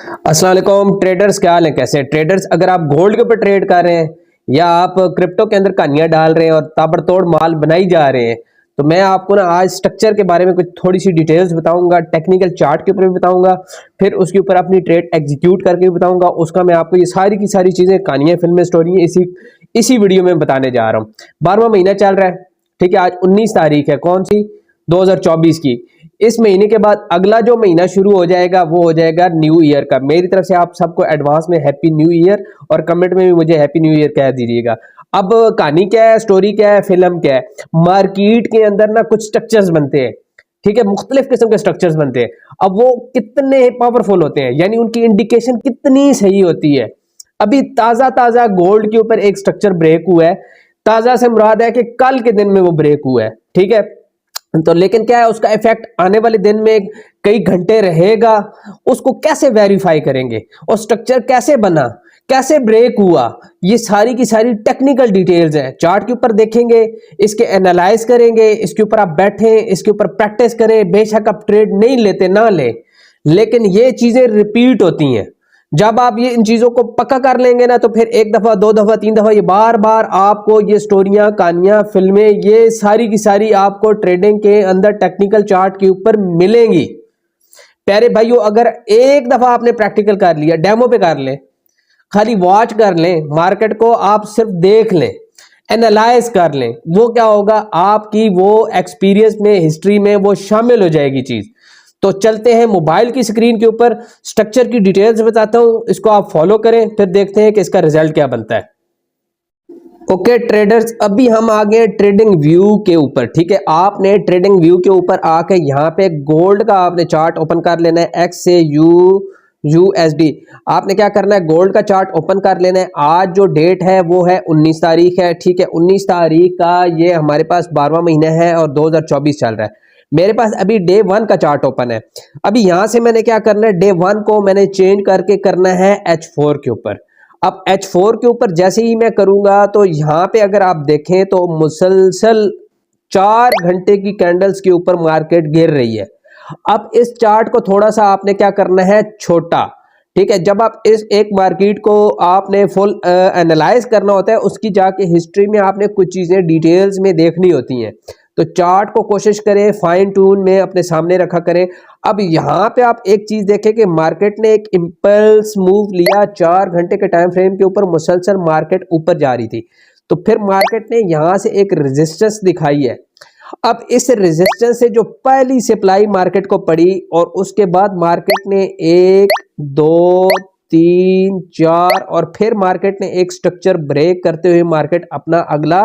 अस्सलाम वालेकुम ट्रेडर्स, क्या हाल है? कैसे ट्रेडर्स? अगर आप गोल्ड के ऊपर ट्रेड कर रहे हैं या आप क्रिप्टो के अंदर कहानियां डाल रहे हैं और ताबड़तोड़ माल बनाई जा रहे हैं, तो मैं आपको ना आज स्ट्रक्चर के बारे में कुछ थोड़ी सी डिटेल्स बताऊंगा, टेक्निकल चार्ट के ऊपर भी बताऊंगा, फिर उसके ऊपर अपनी ट्रेड एग्जीक्यूट करके भी बताऊंगा। उसका मैं आपको ये सारी की सारी चीजें, कहानियां, फिल्में, स्टोरी इसी वीडियो में बताने जा रहा हूँ। 12वां महीना चल रहा है, ठीक है। आज 19 तारीख है, कौन सी? 2024 की। इस महीने के बाद अगला जो महीना शुरू हो जाएगा वो हो जाएगा न्यू ईयर का। मेरी तरफ से आप सबको एडवांस में हैप्पी न्यू ईयर, और कमेंट में भी मुझे हैप्पी न्यू ईयर कह दीजिएगा। अब कहानी क्या है, स्टोरी क्या है, फिल्म क्या है? मार्केट के अंदर ना कुछ स्ट्रक्चर्स बनते हैं, ठीक है, मुख्तलिफ किस्म के स्ट्रक्चर्स बनते हैं। अब वो कितने पावरफुल होते हैं, यानी उनकी इंडिकेशन कितनी सही होती है। अभी ताजा ताजा गोल्ड के ऊपर एक स्ट्रक्चर ब्रेक हुआ है। ताजा से मुराद है कि कल के दिन में वो ब्रेक हुआ है, ठीक है। तो लेकिन क्या है, उसका इफेक्ट आने वाले दिन में कई घंटे रहेगा। उसको कैसे वेरीफाई करेंगे, और स्ट्रक्चर कैसे बना, कैसे ब्रेक हुआ, ये सारी की सारी टेक्निकल डिटेल्स हैं। चार्ट के ऊपर देखेंगे, इसके एनालाइज करेंगे, इसके ऊपर आप बैठे, इसके ऊपर प्रैक्टिस करें। बेशक आप ट्रेड नहीं लेते, ना ले, लेकिन ये चीजें रिपीट होती हैं। जब आप ये इन चीजों को पक्का कर लेंगे ना, तो फिर एक दफा, दो दफा, तीन दफा, ये बार बार आपको ये स्टोरियां, कहानियां, फिल्में, ये सारी की सारी आपको ट्रेडिंग के अंदर टेक्निकल चार्ट के ऊपर मिलेंगी। प्यारे भाइयों, अगर एक दफा आपने प्रैक्टिकल कर लिया, डेमो पे कर लें, खाली वॉच कर लें, मार्केट को आप सिर्फ देख लें, एनालाइज कर लें, वो क्या होगा, आपकी वो एक्सपीरियंस में, हिस्ट्री में वो शामिल हो जाएगी चीज। तो चलते हैं मोबाइल की स्क्रीन के ऊपर, स्ट्रक्चर की डिटेल्स बताता हूं, इसको आप फॉलो करें, फिर देखते हैं कि इसका रिजल्ट क्या बनता है। ओके ट्रेडर्स, अभी हम आ गए ट्रेडिंग व्यू के ऊपर, ठीक है। आपने ट्रेडिंग व्यू के ऊपर आके यहाँ पे गोल्ड का आपने चार्ट ओपन कर लेना है, एक्स से यूएसडी। आपने क्या करना है, गोल्ड का चार्ट ओपन कर लेना है। आज जो डेट है वो है 19 तारीख है, ठीक है। 19 तारीख का ये हमारे पास 12वां महीना है और 2024 चल रहा है। मेरे पास अभी डे 1 का चार्ट ओपन है। अभी यहां से मैंने क्या करना है, डे 1 को मैंने चेंज करके करना है H4 के ऊपर। अब H4 के ऊपर जैसे ही मैं करूंगा, तो यहां पे अगर आप देखें तो मुसलसल 4 घंटे की कैंडल्स के ऊपर मार्केट गिर रही है। अब इस चार्ट को थोड़ा सा आपने क्या करना है, छोटा, ठीक है। जब आप इस एक मार्केट को आपने फुल एनालाइज करना होता है, उसकी जाके हिस्ट्री में आपने कुछ चीजें डिटेल्स में देखनी होती हैं। तो चार्ट को कोशिश करें फाइन ट्यून में अपने सामने रखा करें। अब यहां पे आप एक चीज देखें कि मार्केट ने एक इंपल्स मूव लिया, 4 घंटे के टाइम फ्रेम के ऊपर मुसलसल मार्केट ऊपर जा रही थी। तो फिर मार्केट ने यहां से एक रेजिस्टेंस दिखाई है। अब इस रेजिस्टेंस से जो पहली सप्लाई मार्केट को पड़ी, और उसके बाद मार्केट ने 1 2 3 4 और फिर मार्केट ने एक स्ट्रक्चर ब्रेक करते हुए मार्केट अपना अगला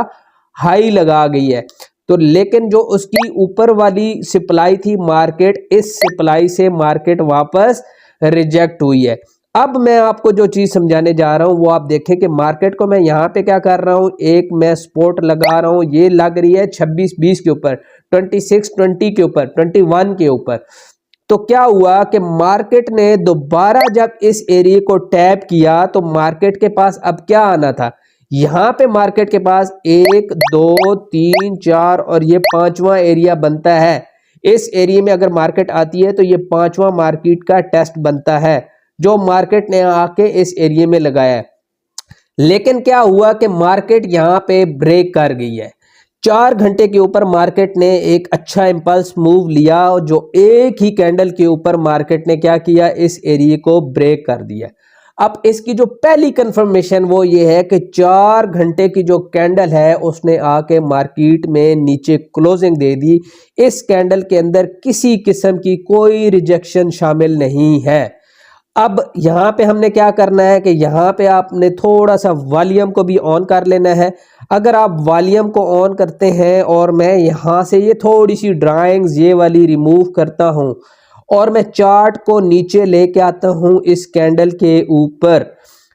हाई लगा गई है। तो लेकिन जो उसकी ऊपर वाली सप्लाई थी मार्केट, इस सप्लाई से मार्केट वापस रिजेक्ट हुई है। अब मैं आपको जो चीज समझाने जा रहा हूं वो आप देखें कि मार्केट को मैं यहां पे क्या कर रहा हूं, एक मैं सपोर्ट लगा रहा हूं, ये लग रही है 26-20 के ऊपर, 26-20 के ऊपर, 21 के ऊपर। तो क्या हुआ कि मार्केट ने दोबारा जब इस एरिया को टैप किया, तो मार्केट के पास अब क्या आना था, यहां पे मार्केट के पास 1 2 3 4 और ये 5वां एरिया बनता है। इस एरिया में अगर मार्केट आती है तो ये 5वां मार्केट का टेस्ट बनता है, जो मार्केट ने आके इस एरिया में लगाया है। लेकिन क्या हुआ कि मार्केट यहां पे ब्रेक कर गई है। 4 घंटे के ऊपर मार्केट ने एक अच्छा इंपल्स मूव लिया, जो एक ही कैंडल के ऊपर मार्केट ने क्या किया, इस एरिया को ब्रेक कर दिया। अब इसकी जो पहली कंफर्मेशन वो ये है कि 4 घंटे की जो कैंडल है उसने आके मार्केट में नीचे क्लोजिंग दे दी। इस कैंडल के अंदर किसी किस्म की कोई रिजेक्शन शामिल नहीं है। अब यहां पे हमने क्या करना है कि यहां पे आपने थोड़ा सा वॉल्यूम को भी ऑन कर लेना है। अगर आप वॉल्यूम को ऑन करते हैं, और मैं यहां से ये थोड़ी सी ड्राइंग्स ये वाली रिमूव करता हूं, और मैं चार्ट को नीचे लेके आता हूं इस कैंडल के ऊपर,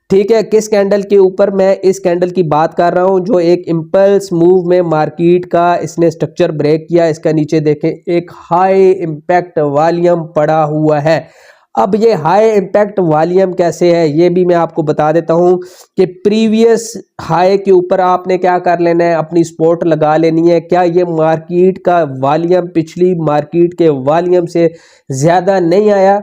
ठीक है। किस कैंडल के ऊपर, मैं इस कैंडल की बात कर रहा हूं जो एक इंपल्स मूव में मार्केट का इसने स्ट्रक्चर ब्रेक किया। इसका नीचे देखें एक हाई इंपैक्ट वॉल्यूम पड़ा हुआ है। अब ये हाई इंपैक्ट वॉल्यूम कैसे है ये भी मैं आपको बता देता हूं कि प्रीवियस हाई के ऊपर आपने क्या कर लेना है, अपनी सपोर्ट लगा लेनी है। क्या ये मार्केट का वॉल्यूम पिछली मार्केट के वॉल्यूम से ज्यादा नहीं आया,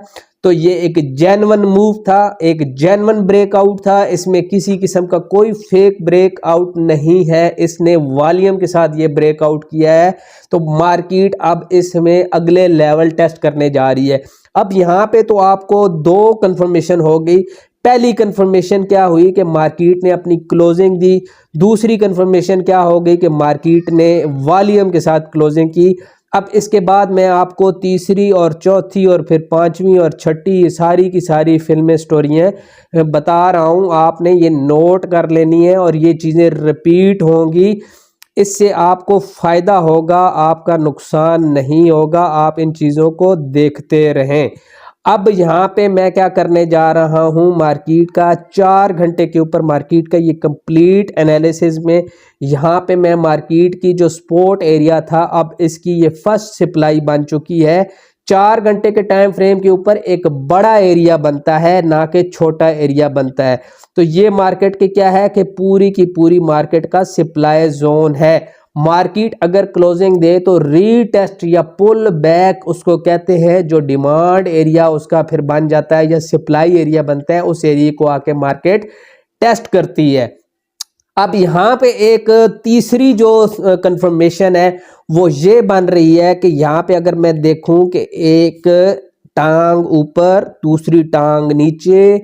तो ये एक जेन्युइन मूव था, एक जेन्युइन ब्रेकआउट था, इसमें किसी किस्म का कोई फेक ब्रेकआउट नहीं है, इसने वॉल्यूम के साथ ये ब्रेकआउट किया है। तो मार्केट अब इसमें अगले लेवल टेस्ट करने जा रही है। अब यहाँ पे तो आपको दो कंफर्मेशन हो गई। पहली कंफर्मेशन क्या हुई कि मार्केट ने अपनी क्लोजिंग दी, दूसरी कंफर्मेशन क्या हो गई कि मार्केट ने वॉल्यूम के साथ क्लोजिंग की। अब इसके बाद मैं आपको तीसरी और चौथी और फिर पांचवी और छठी सारी की सारी फिल्में स्टोरियां बता रहा हूं, आपने ये नोट कर लेनी है और ये चीज़ें रिपीट होंगी। इससे आपको फ़ायदा होगा, आपका नुकसान नहीं होगा। आप इन चीज़ों को देखते रहें। अब यहाँ पे मैं क्या करने जा रहा हूँ, मार्केट का 4 घंटे के ऊपर मार्केट का ये कंप्लीट एनालिसिस में यहाँ पे मैं मार्केट की जो सपोर्ट एरिया था, अब इसकी ये फर्स्ट सप्लाई बन चुकी है। 4 घंटे के टाइम फ्रेम के ऊपर एक बड़ा एरिया बनता है, ना कि छोटा एरिया बनता है। तो ये मार्केट की क्या है कि पूरी की पूरी मार्केट का सप्लाई जोन है। मार्केट अगर क्लोजिंग दे तो रीटेस्ट या पुल बैक उसको कहते हैं, जो डिमांड एरिया उसका फिर बन जाता है या सप्लाई एरिया बनता है, उस एरिया को आके मार्केट टेस्ट करती है। अब यहाँ पे एक तीसरी जो कंफर्मेशन है वो ये बन रही है कि यहाँ पे अगर मैं देखूं कि एक टांग ऊपर, दूसरी टांग नीचे,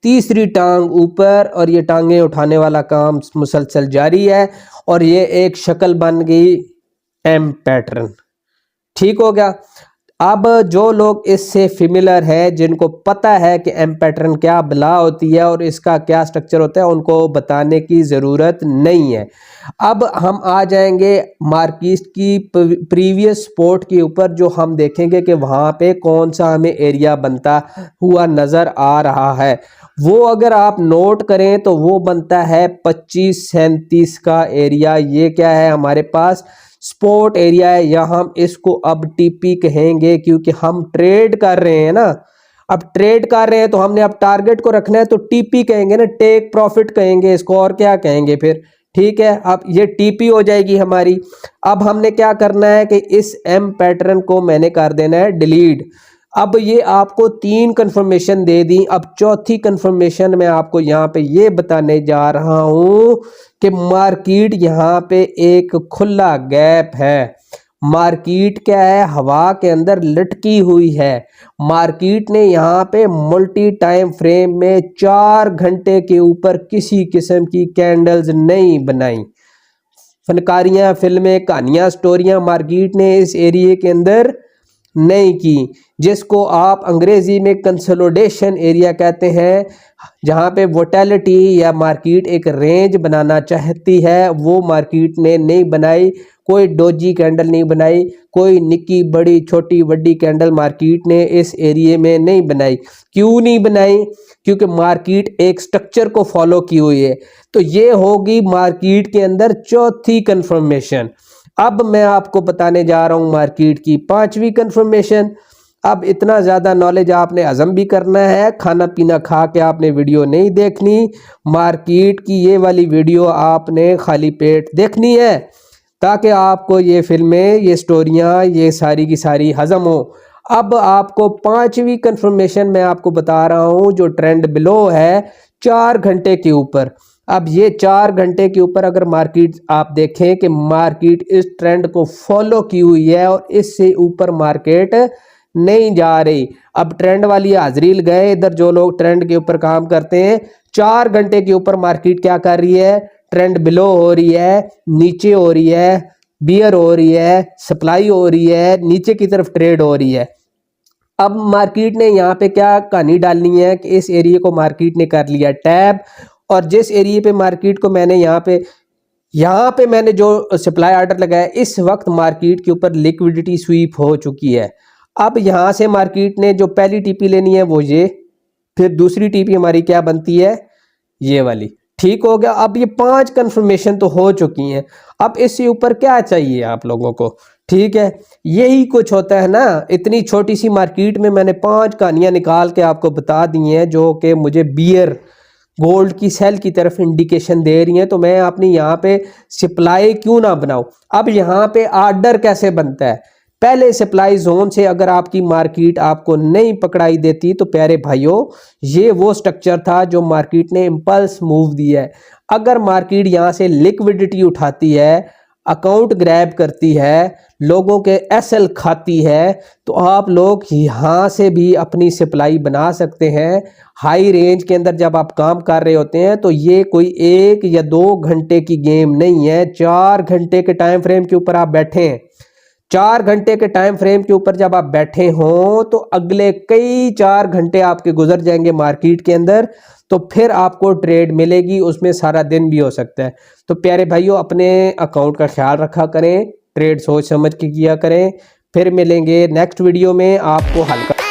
तीसरी टांग ऊपर, और ये टांगे उठाने वाला काम मुसलसल जारी है और ये एक शक्ल बन गई एम पैटर्न। ठीक हो गया। अब जो लोग इससे फेमिलियर है, जिनको पता है कि एम पैटर्न क्या बला होती है और इसका क्या स्ट्रक्चर होता है, उनको बताने की ज़रूरत नहीं है। अब हम आ जाएंगे मार्केट की प्रीवियस सपोर्ट के ऊपर, जो हम देखेंगे कि वहाँ पे कौन सा हमें एरिया बनता हुआ नज़र आ रहा है। वो अगर आप नोट करें तो वो बनता है 2537 का एरिया। ये क्या है, हमारे पास सपोर्ट एरिया है, या हम इसको अब टीपी कहेंगे क्योंकि हम ट्रेड कर रहे हैं ना। अब ट्रेड कर रहे हैं तो हमने अब टारगेट को रखना है, तो टीपी कहेंगे ना, टेक प्रॉफिट कहेंगे इसको, और क्या कहेंगे फिर। ठीक है, अब ये टीपी हो जाएगी हमारी। अब हमने क्या करना है कि इस एम पैटर्न को मैंने कर देना है डिलीट। अब ये आपको 3 कंफर्मेशन दे दी। अब चौथी कंफर्मेशन मैं आपको यहाँ पे ये बताने जा रहा हूँ कि मार्केट यहाँ पे एक खुला गैप है। मार्केट क्या है, हवा के अंदर लटकी हुई है। मार्केट ने यहाँ पे मल्टी टाइम फ्रेम में 4 घंटे के ऊपर किसी किस्म की कैंडल्स नहीं बनाई। फनकारियां, फिल्में, कहानियां, स्टोरियां मार्केट ने इस एरिया के अंदर नहीं की, जिसको आप अंग्रेजी में कंसोलिडेशन एरिया कहते हैं, जहां पे वोलेटिलिटी या मार्केट एक रेंज बनाना चाहती है, वो मार्केट ने नहीं बनाई। कोई डोजी कैंडल नहीं बनाई, कोई निक्की बड़ी छोटी बड़ी कैंडल मार्केट ने इस एरिया में नहीं बनाई। क्यों नहीं बनाई? क्योंकि मार्केट एक स्ट्रक्चर को फॉलो की हुई है। तो ये होगी मार्केट के अंदर चौथी कंफर्मेशन। अब मैं आपको बताने जा रहा हूं मार्केट की 5वीं कंफर्मेशन। अब इतना ज़्यादा नॉलेज आपने हजम भी करना है, खाना पीना खा के आपने वीडियो नहीं देखनी। मार्केट की ये वाली वीडियो आपने खाली पेट देखनी है, ताकि आपको ये फिल्में, ये स्टोरियाँ, ये सारी की सारी हजम हो। अब आपको 5वीं कंफर्मेशन मैं आपको बता रहा हूँ, जो ट्रेंड बिलो है 4 घंटे के ऊपर। अब ये 4 घंटे के ऊपर अगर मार्केट आप देखें कि मार्केट इस ट्रेंड को फॉलो की हुई है और इससे ऊपर मार्केट नहीं जा रही। अब ट्रेंड वाली हाजिरी गए इधर, जो लोग ट्रेंड के ऊपर काम करते हैं, 4 घंटे के ऊपर मार्केट क्या कर रही है, ट्रेंड बिलो हो रही है, नीचे हो रही है, बियर हो रही है, सप्लाई हो रही है, नीचे की तरफ ट्रेड हो रही है। अब मार्केट ने यहाँ पे क्या कहानी डालनी है कि इस एरिया को मार्केट ने कर लिया टैप, और जिस एरिया पे मार्केट को मैंने यहाँ पे मैंने जो सप्लाई ऑर्डर लगाया, इस वक्त मार्केट के ऊपर लिक्विडिटी स्वीप हो चुकी है। अब यहाँ से मार्केट ने जो पहली टीपी लेनी है वो ये, फिर दूसरी टीपी हमारी क्या बनती है, ये वाली। ठीक हो गया। अब ये 5 कंफर्मेशन तो हो चुकी हैं। अब इससे ऊपर क्या चाहिए आप लोगों को? ठीक है, यही कुछ होता है ना। इतनी छोटी सी मार्केट में मैंने 5 कहानियां निकाल के आपको बता दी हैं, जो कि मुझे बियर गोल्ड की सेल की तरफ इंडिकेशन दे रही हैं। तो मैं अपनी यहाँ पे सप्लाई क्यों ना बनाऊं। अब यहाँ पे आर्डर कैसे बनता है? पहले सप्लाई जोन से अगर आपकी मार्केट आपको नहीं पकड़ाई देती तो प्यारे भाइयों ये वो स्ट्रक्चर था जो मार्केट ने इंपल्स मूव दिया है। अगर मार्केट यहाँ से लिक्विडिटी उठाती है, अकाउंट ग्रैब करती है, लोगों के एसएल खाती है, तो आप लोग यहाँ से भी अपनी सप्लाई बना सकते हैं। हाई रेंज के अंदर जब आप काम कर रहे होते हैं तो ये कोई 1 या 2 घंटे की गेम नहीं है, 4 घंटे के टाइम फ्रेम के ऊपर आप बैठे हैं। 4 घंटे के टाइम फ्रेम के ऊपर जब आप बैठे हों तो अगले कई 4 घंटे आपके गुजर जाएंगे मार्केट के अंदर, तो फिर आपको ट्रेड मिलेगी, उसमें सारा दिन भी हो सकता है। तो प्यारे भाइयों अपने अकाउंट का ख्याल रखा करें, ट्रेड सोच समझ के किया करें। फिर मिलेंगे नेक्स्ट वीडियो में आपको हल्का